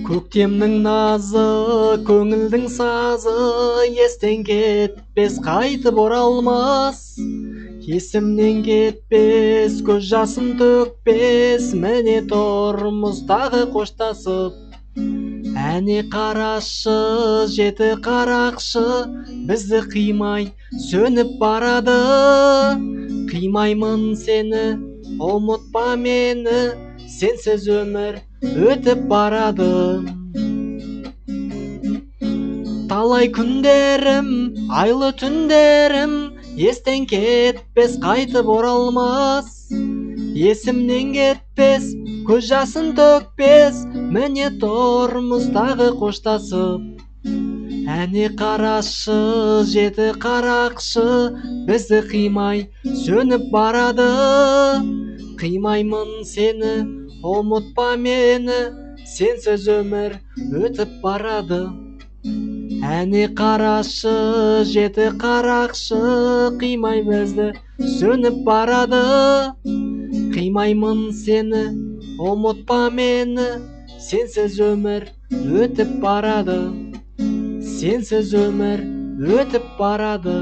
Көктемнің назы, көңілдің сазы, естен кетпес, қайтып оралмас. Есімнен кетпес, көз жасым төкпес, міне тұрмыз тағы қоштасып. Әне қарашы, жеті қарақшы, бізді қимай сөніп барады. Қимаймын сені, ұмытпа мені, сенсіз өмір өтіп барады. Талай күндерім, айлы түндерім, естен кетпес, қайтып оралмас. Есімнен кетпес, көз жасын төкпес, міне тұрмыз тағы қоштасып. Әне қарашы, жеті қарақшы, бізді қимай сөніп барады. Қимаймын сені, ұмытпа мені, сенсіз өмір өтіп барады. Әне қарашы, жеті қарақшы, қимай бізді сөніп барады. Қимаймын сені, ұмытпа мені, сенсіз өмір өтіп барады. Сенсіз өмір өтіп барады.